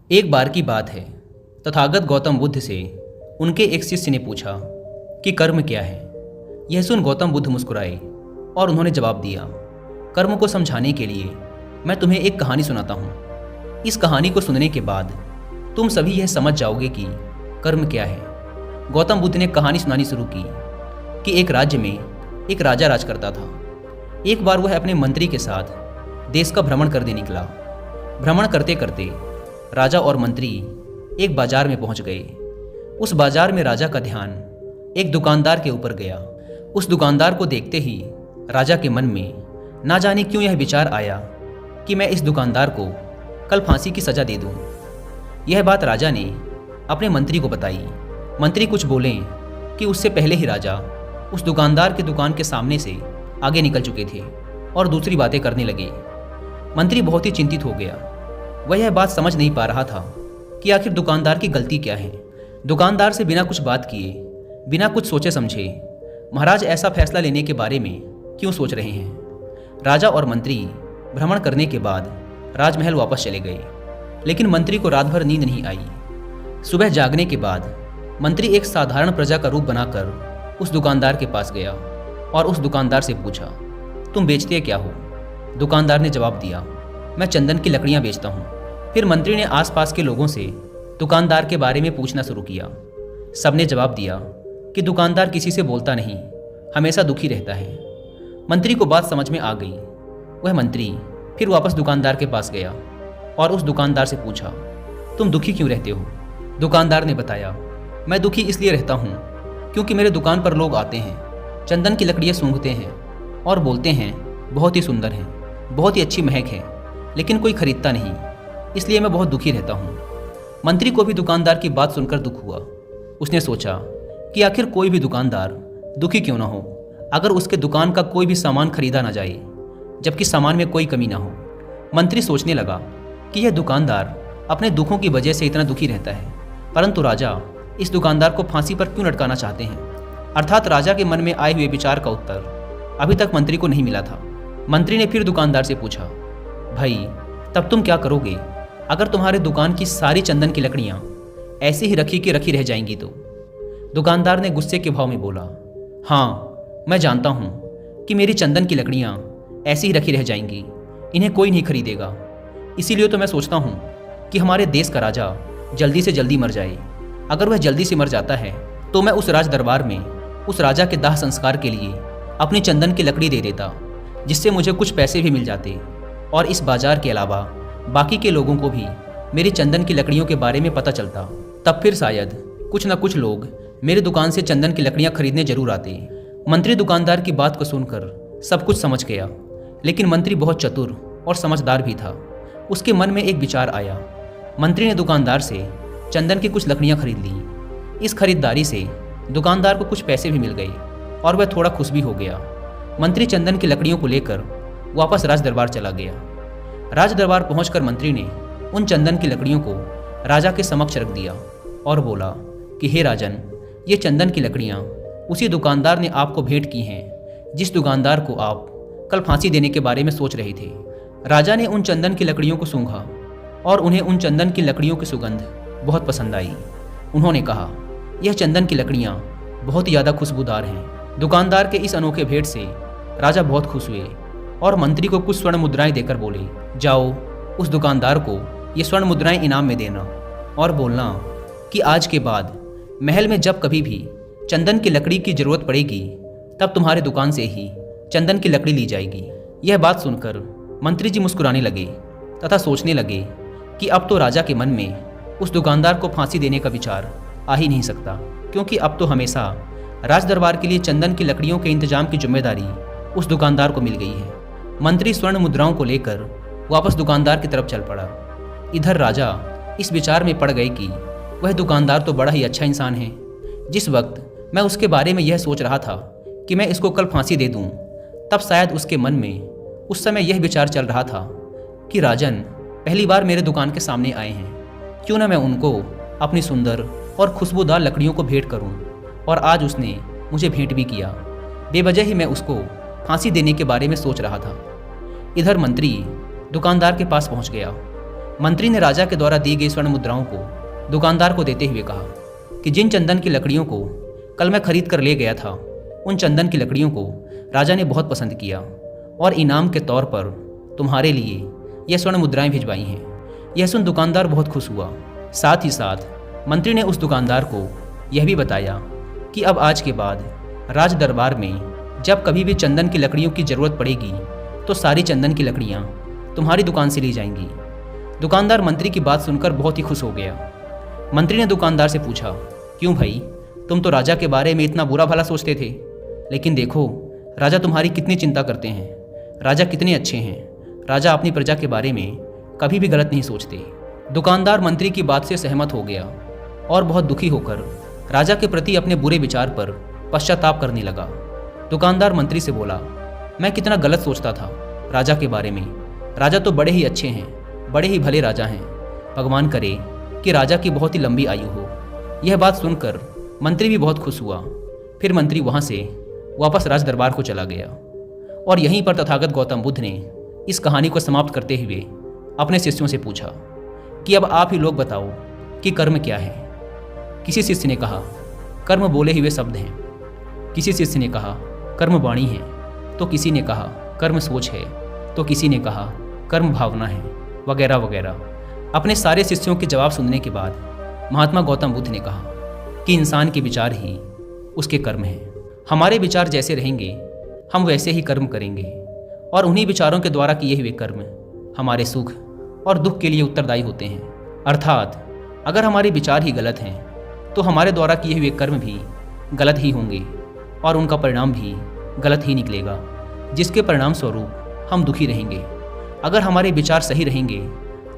एक बार की बात है, तथागत गौतम बुद्ध से उनके एक शिष्य ने पूछा कि कर्म क्या है। यह सुन गौतम बुद्ध मुस्कुराए और उन्होंने जवाब दिया, कर्म को समझाने के लिए मैं तुम्हें एक कहानी सुनाता हूँ। इस कहानी को सुनने के बाद तुम सभी यह समझ जाओगे कि कर्म क्या है। गौतम बुद्ध ने कहानी सुनानी शुरू की कि एक राज्य में एक राजा राज करता था। एक बार वह अपने मंत्री के साथ देश का भ्रमण करने निकला। भ्रमण करते करते राजा और मंत्री एक बाजार में पहुंच गए। उस बाजार में राजा का ध्यान एक दुकानदार के ऊपर गया। उस दुकानदार को देखते ही राजा के मन में ना जाने क्यों यह विचार आया कि मैं इस दुकानदार को कल फांसी की सज़ा दे दूं। यह बात राजा ने अपने मंत्री को बताई। मंत्री कुछ बोले कि उससे पहले ही राजा उस दुकानदार की दुकान के सामने से आगे निकल चुके थे और दूसरी बातें करने लगे। मंत्री बहुत ही चिंतित हो गया। वह यह बात समझ नहीं पा रहा था कि आखिर दुकानदार की गलती क्या है। दुकानदार से बिना कुछ बात किए, बिना कुछ सोचे समझे महाराज ऐसा फैसला लेने के बारे में क्यों सोच रहे हैं। राजा और मंत्री भ्रमण करने के बाद राजमहल वापस चले गए, लेकिन मंत्री को रात भर नींद नहीं आई। सुबह जागने के बाद मंत्री एक साधारण प्रजा का रूप बनाकर उस दुकानदार के पास गया और उस दुकानदार से पूछा, तुम बेचते क्या हो? दुकानदार ने जवाब दिया, मैं चंदन की लकड़ियां बेचता हूँ। फिर मंत्री ने आसपास के लोगों से दुकानदार के बारे में पूछना शुरू किया। सबने जवाब दिया कि दुकानदार किसी से बोलता नहीं, हमेशा दुखी रहता है। मंत्री को बात समझ में आ गई। वह मंत्री फिर वापस दुकानदार के पास गया और उस दुकानदार से पूछा, तुम दुखी क्यों रहते हो? दुकानदार ने बताया, मैं दुखी इसलिए रहता हूँ क्योंकि मेरे दुकान पर लोग आते हैं, चंदन की लकड़ियाँ सूंघते हैं और बोलते हैं बहुत ही सुंदर है, बहुत ही अच्छी महक है, लेकिन कोई खरीदता नहीं, इसलिए मैं बहुत दुखी रहता हूँ। मंत्री को भी दुकानदार की बात सुनकर दुख हुआ। उसने सोचा कि आखिर कोई भी दुकानदार दुखी क्यों ना हो अगर उसके दुकान का कोई भी सामान खरीदा ना जाए, जबकि सामान में कोई कमी ना हो। मंत्री सोचने लगा कि यह दुकानदार अपने दुखों की वजह से इतना दुखी रहता है, परंतु राजा इस दुकानदार को फांसी पर क्यों लटकाना चाहते हैं। अर्थात राजा के मन में आए हुए विचार का उत्तर अभी तक मंत्री को नहीं मिला था। मंत्री ने फिर दुकानदार से पूछा, भाई तब तुम क्या करोगे अगर तुम्हारे दुकान की सारी चंदन की लकड़ियाँ ऐसे ही रखी की रखी रह जाएंगी तो? दुकानदार ने गुस्से के भाव में बोला, हाँ मैं जानता हूँ कि मेरी चंदन की लकड़ियाँ ऐसी ही रखी रह जाएंगी, इन्हें कोई नहीं खरीदेगा। इसीलिए तो मैं सोचता हूँ कि हमारे देश का राजा जल्दी से जल्दी मर जाए। अगर वह जल्दी से मर जाता है तो मैं उस राज दरबार में उस राजा के दाह संस्कार के लिए अपनी चंदन की लकड़ी दे देता, जिससे मुझे कुछ पैसे भी मिल जाते और इस बाजार के अलावा बाकी के लोगों को भी मेरी चंदन की लकड़ियों के बारे में पता चलता। तब फिर शायद कुछ न कुछ लोग मेरी दुकान से चंदन की लकड़ियां खरीदने जरूर आते। मंत्री दुकानदार की बात को सुनकर सब कुछ समझ गया, लेकिन मंत्री बहुत चतुर और समझदार भी था। उसके मन में एक विचार आया। मंत्री ने दुकानदार से चंदन की कुछ लकड़ियां खरीद ली। इस खरीदारी से दुकानदार को कुछ पैसे भी मिल गए और वह थोड़ा खुश भी हो गया। मंत्री चंदन की लकड़ियों को लेकर वापस राज दरबार चला गया। राज दरबार पहुंचकर मंत्री ने उन चंदन की लकड़ियों को राजा के समक्ष रख दिया और बोला कि हे राजन, ये चंदन की लकड़ियां उसी दुकानदार ने आपको भेंट की हैं जिस दुकानदार को आप कल फांसी देने के बारे में सोच रहे थे। राजा ने उन चंदन की लकड़ियों को सूंघा और उन्हें उन चंदन की लकड़ियों की सुगंध बहुत पसंद आई। उन्होंने कहा, यह चंदन की लकड़ियाँ बहुत ही ज़्यादा खुशबूदार हैं। दुकानदार के इस अनोखे भेंट से राजा बहुत खुश हुए और मंत्री को कुछ स्वर्ण मुद्राएं देकर बोले, जाओ उस दुकानदार को ये स्वर्ण मुद्राएं इनाम में देना और बोलना कि आज के बाद महल में जब कभी भी चंदन की लकड़ी की जरूरत पड़ेगी तब तुम्हारे दुकान से ही चंदन की लकड़ी ली जाएगी। यह बात सुनकर मंत्री जी मुस्कुराने लगे तथा सोचने लगे कि अब तो राजा के मन में उस दुकानदार को फांसी देने का विचार आ ही नहीं सकता, क्योंकि अब तो हमेशा राज दरबार के लिए चंदन की लकड़ियों के इंतजाम की जिम्मेदारी उस दुकानदार को मिल गई है। मंत्री स्वर्ण मुद्राओं को लेकर वापस दुकानदार की तरफ चल पड़ा। इधर राजा इस विचार में पड़ गए कि वह दुकानदार तो बड़ा ही अच्छा इंसान है। जिस वक्त मैं उसके बारे में यह सोच रहा था कि मैं इसको कल फांसी दे दूं, तब शायद उसके मन में उस समय यह विचार चल रहा था कि राजन पहली बार मेरे दुकान के सामने आए हैं, क्यों ना मैं उनको अपनी सुंदर और खुशबूदार लकड़ियों को भेंट करूं। और आज उसने मुझे भेंट भी किया। बेवजह ही मैं उसको फांसी देने के बारे में सोच रहा था। इधर मंत्री दुकानदार के पास पहुंच गया। मंत्री ने राजा के द्वारा दी गई स्वर्ण मुद्राओं को दुकानदार को देते हुए कहा कि जिन चंदन की लकड़ियों को कल मैं खरीद कर ले गया था, उन चंदन की लकड़ियों को राजा ने बहुत पसंद किया और इनाम के तौर पर तुम्हारे लिए यह स्वर्ण मुद्राएं भिजवाई हैं। यह सुन दुकानदार बहुत खुश हुआ। साथ ही साथ मंत्री ने उस दुकानदार को यह भी बताया कि अब आज के बाद राज दरबार में जब कभी भी चंदन की लकड़ियों की ज़रूरत पड़ेगी तो सारी चंदन की लकड़ियाँ तुम्हारी दुकान से ली जाएंगी। दुकानदार मंत्री की बात सुनकर बहुत ही खुश हो गया। मंत्री ने दुकानदार से पूछा, क्यों भाई, तुम तो राजा के बारे में इतना बुरा भला सोचते थे, लेकिन देखो राजा तुम्हारी कितनी चिंता करते हैं, राजा कितने अच्छे हैं, राजा अपनी प्रजा के बारे में कभी भी गलत नहीं सोचते। दुकानदार मंत्री की बात से सहमत हो गया और बहुत दुखी होकर राजा के प्रति अपने बुरे विचार पर पश्चाताप करने लगा। दुकानदार मंत्री से बोला, मैं कितना गलत सोचता था राजा के बारे में, राजा तो बड़े ही अच्छे हैं, बड़े ही भले राजा हैं, भगवान करे कि राजा की बहुत ही लंबी आयु हो। यह बात सुनकर मंत्री भी बहुत खुश हुआ। फिर मंत्री वहाँ से वापस राज दरबार को चला गया और यहीं पर तथागत गौतम बुद्ध ने इस कहानी को समाप्त करते हुए अपने शिष्यों से पूछा कि अब आप ही लोग बताओ कि कर्म क्या है। किसी शिष्य ने कहा, कर्म बोले हुए शब्द हैं। किसी शिष्य ने कहा, कर्म वाणी है। तो किसी ने कहा, कर्म सोच है। तो किसी ने कहा, कर्म भावना है, वगैरह वगैरह। अपने सारे शिष्यों के जवाब सुनने के बाद महात्मा गौतम बुद्ध ने कहा कि इंसान के विचार ही उसके कर्म हैं। हमारे विचार जैसे रहेंगे हम वैसे ही कर्म करेंगे और उन्हीं विचारों के द्वारा किए हुए कर्म हमारे सुख और दुख के लिए उत्तरदायी होते हैं। अर्थात अगर हमारे विचार ही गलत हैं तो हमारे द्वारा किए हुए कर्म भी गलत ही होंगे और उनका परिणाम भी गलत ही निकलेगा, जिसके परिणाम स्वरूप हम दुखी रहेंगे। अगर हमारे विचार सही रहेंगे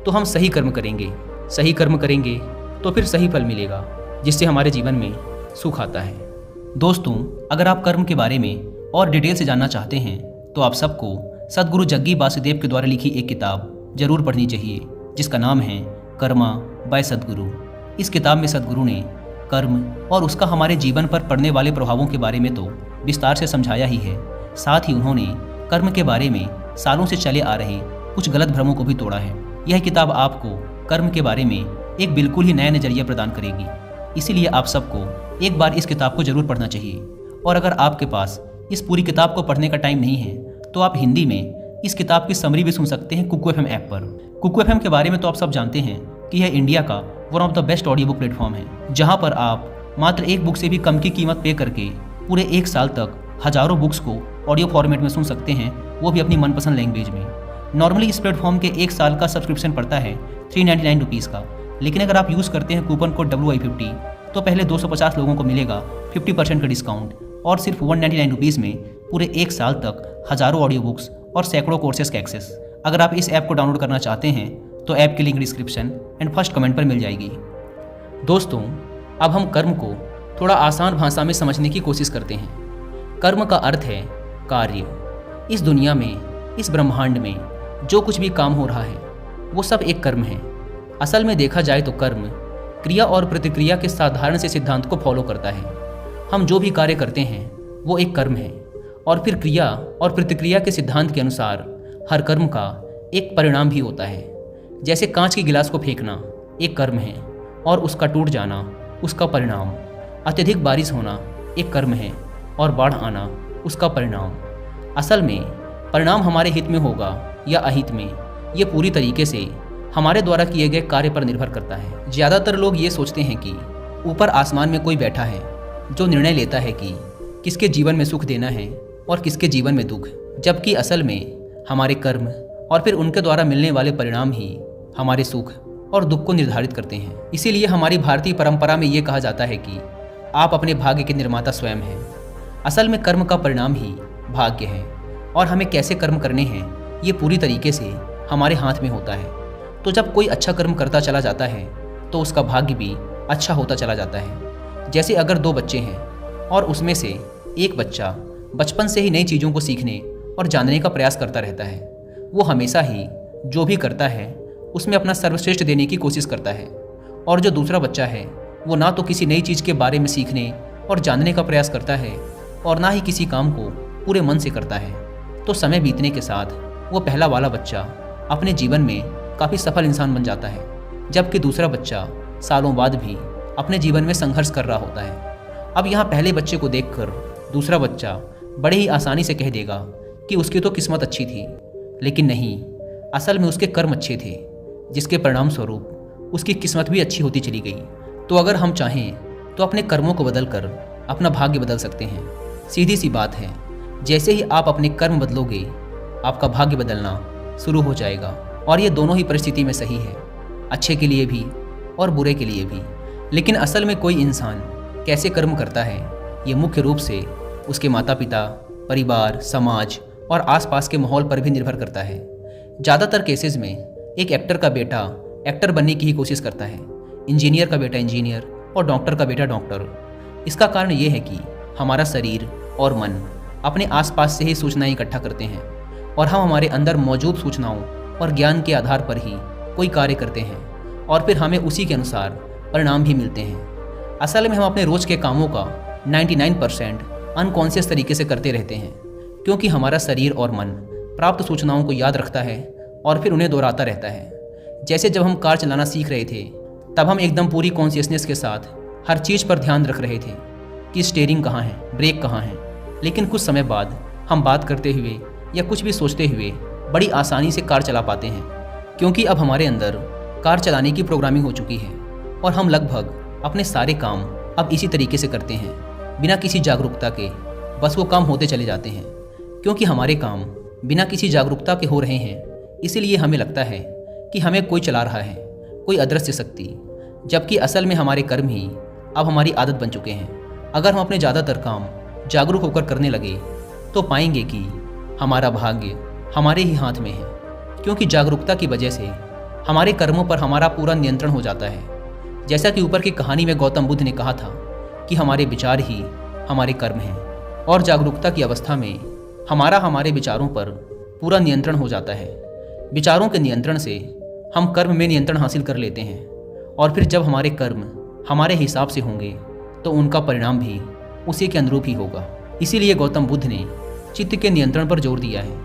तो हम सही कर्म करेंगे, सही कर्म करेंगे तो फिर सही फल मिलेगा, जिससे हमारे जीवन में सुख आता है। दोस्तों, अगर आप कर्म के बारे में और डिटेल से जानना चाहते हैं तो आप सबको सद्गुरु जग्गी वासुदेव के द्वारा लिखी एक किताब जरूर पढ़नी चाहिए, जिसका नाम है कर्मा बाय सद्गुरु। इस किताब में सद्गुरु ने कर्म और उसका हमारे जीवन पर पड़ने वाले प्रभावों के बारे में तो विस्तार से समझाया ही है, साथ ही उन्होंने कर्म के बारे में सालों से चले आ रहे कुछ गलत भ्रमों को भी तोड़ा है। यह किताब आपको कर्म के बारे में एक बिल्कुल ही नया नज़रिया प्रदान करेगी। इसीलिए आप सबको एक बार इस किताब को जरूर पढ़ना चाहिए। और अगर आपके पास इस पूरी किताब को पढ़ने का टाइम नहीं है तो आप हिंदी में इस किताब की समरी भी सुन सकते हैं कुकू FM ऐप पर। कुकू FM के बारे में तो आप सब जानते हैं कि यह इंडिया का one of the best audio book platform है, जहां पर आप मात्र एक बुक से भी कम की कीमत पे करके पूरे एक साल तक हजारों बुक्स को ऑडियो फॉर्मेट में सुन सकते हैं, वो भी अपनी मनपसंद लैंग्वेज में। नॉर्मली इस प्लेटफॉर्म के एक साल का सब्सक्रिप्शन पड़ता है 399 रुपीज़ का, लेकिन अगर आप यूज़ करते हैं कूपन कोड WI50 तो पहले 250 लोगों को मिलेगा 50% का डिस्काउंट और सिर्फ 199 रुपीज़ में पूरे एक साल तक हज़ारों ऑडियो बुक्स और सैकड़ों कोर्सेज का एक्सेस। अगर आप इस ऐप को डाउनलोड करना चाहते हैं तो ऐप की link description and first comment पर मिल जाएगी। दोस्तों, अब हम कर्म को थोड़ा आसान भाषा में समझने की कोशिश करते हैं। कर्म का अर्थ है कार्य। इस दुनिया में, इस ब्रह्मांड में जो कुछ भी काम हो रहा है वो सब एक कर्म है। असल में देखा जाए तो कर्म क्रिया और प्रतिक्रिया के साधारण से सिद्धांत को फॉलो करता है। हम जो भी कार्य करते हैं वो एक कर्म है और फिर क्रिया और प्रतिक्रिया के सिद्धांत के अनुसार हर कर्म का एक परिणाम भी होता है। जैसे कांच के गिलास को फेंकना एक कर्म है और उसका टूट जाना उसका परिणाम, अत्यधिक बारिश होना एक कर्म है और बाढ़ आना उसका परिणाम। असल में परिणाम हमारे हित में होगा या अहित में, ये पूरी तरीके से हमारे द्वारा किए गए कार्य पर निर्भर करता है। ज़्यादातर लोग ये सोचते हैं कि ऊपर आसमान में कोई बैठा है जो निर्णय लेता है कि किसके जीवन में सुख देना है और किसके जीवन में दुख, जबकि असल में हमारे कर्म और फिर उनके द्वारा मिलने वाले परिणाम ही हमारे सुख और दुख को निर्धारित करते हैं। इसीलिए हमारी भारतीय परंपरा में ये कहा जाता है कि आप अपने भाग्य के निर्माता स्वयं हैं। असल में कर्म का परिणाम ही भाग्य है और हमें कैसे कर्म करने हैं ये पूरी तरीके से हमारे हाथ में होता है। तो जब कोई अच्छा कर्म करता चला जाता है तो उसका भाग्य भी अच्छा होता चला जाता है। जैसे अगर दो बच्चे हैं और उसमें से एक बच्चा बचपन से ही नई चीज़ों को सीखने और जानने का प्रयास करता रहता है, वो हमेशा ही जो भी करता है उसमें अपना सर्वश्रेष्ठ देने की कोशिश करता है, और जो दूसरा बच्चा है वो ना तो किसी नई चीज़ के बारे में सीखने और जानने का प्रयास करता है और ना ही किसी काम को पूरे मन से करता है। तो समय बीतने के साथ वो पहला वाला बच्चा अपने जीवन में काफ़ी सफल इंसान बन जाता है, जबकि दूसरा बच्चा सालों बाद भी अपने जीवन में संघर्ष कर रहा होता है। अब यहाँ पहले बच्चे को देखकर दूसरा बच्चा बड़े ही आसानी से कह देगा कि उसकी तो किस्मत अच्छी थी, लेकिन नहीं, असल में उसके कर्म अच्छे थे, जिसके परिणाम स्वरूप उसकी किस्मत भी अच्छी होती चली गई। तो अगर हम चाहें तो अपने कर्मों को बदल कर अपना भाग्य बदल सकते हैं। सीधी सी बात है, जैसे ही आप अपने कर्म बदलोगे, आपका भाग्य बदलना शुरू हो जाएगा। और ये दोनों ही परिस्थिति में सही है, अच्छे के लिए भी और बुरे के लिए भी। लेकिन असल में कोई इंसान कैसे कर्म करता है, ये मुख्य रूप से उसके माता पिता, परिवार, समाज और आसपास के माहौल पर भी निर्भर करता है। ज़्यादातर केसेस में एक एक्टर का बेटा एक्टर बनने की ही कोशिश करता है, इंजीनियर का बेटा इंजीनियर और डॉक्टर का बेटा डॉक्टर। इसका कारण ये है कि हमारा शरीर और मन अपने आसपास से ही सूचनाएं इकट्ठा करते हैं और हम हमारे अंदर मौजूद सूचनाओं और ज्ञान के आधार पर ही कोई कार्य करते हैं और फिर हमें उसी के अनुसार परिणाम भी मिलते हैं। असल में हम अपने रोज़ के कामों का 99% अनकॉन्शियस तरीके से करते रहते हैं, क्योंकि हमारा शरीर और मन प्राप्त सूचनाओं को याद रखता है और फिर उन्हें दोहराता रहता है। जैसे जब हम कार चलाना सीख रहे थे, तब हम एकदम पूरी कॉन्शियसनेस के साथ हर चीज़ पर ध्यान रख रहे थे कि स्टीयरिंग कहाँ है, ब्रेक कहाँ है। लेकिन कुछ समय बाद हम बात करते हुए या कुछ भी सोचते हुए बड़ी आसानी से कार चला पाते हैं, क्योंकि अब हमारे अंदर कार चलाने की प्रोग्रामिंग हो चुकी है और हम लगभग अपने सारे काम अब इसी तरीके से करते हैं, बिना किसी जागरूकता के। बस वो काम होते चले जाते हैं, क्योंकि हमारे काम बिना किसी जागरूकता के हो रहे हैं। इसीलिए हमें लगता है कि हमें कोई चला रहा है, कोई अदृश्य शक्ति, जबकि असल में हमारे कर्म ही अब हमारी आदत बन चुके हैं। अगर हम अपने ज़्यादातर काम जागरूक होकर करने लगे तो पाएंगे कि हमारा भाग्य हमारे ही हाथ में है, क्योंकि जागरूकता की वजह से हमारे कर्मों पर हमारा पूरा नियंत्रण हो जाता है। जैसा कि ऊपर की कहानी में गौतम बुद्ध ने कहा था कि हमारे विचार ही हमारे कर्म हैं, और जागरूकता की अवस्था में हमारे विचारों पर पूरा नियंत्रण हो जाता है। विचारों के नियंत्रण से हम कर्म में नियंत्रण हासिल कर लेते हैं, और फिर जब हमारे कर्म हमारे हिसाब से होंगे तो उनका परिणाम भी उसी के अनुरूप ही होगा। इसीलिए गौतम बुद्ध ने चित्त के नियंत्रण पर जोर दिया है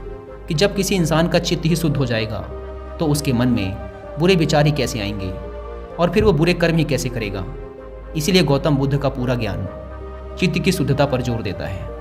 कि जब किसी इंसान का चित्त ही शुद्ध हो जाएगा तो उसके मन में बुरे विचार ही कैसे आएंगे और फिर वो बुरे कर्म ही कैसे करेगा। इसीलिए गौतम बुद्ध का पूरा ज्ञान चित्त की शुद्धता पर जोर देता है।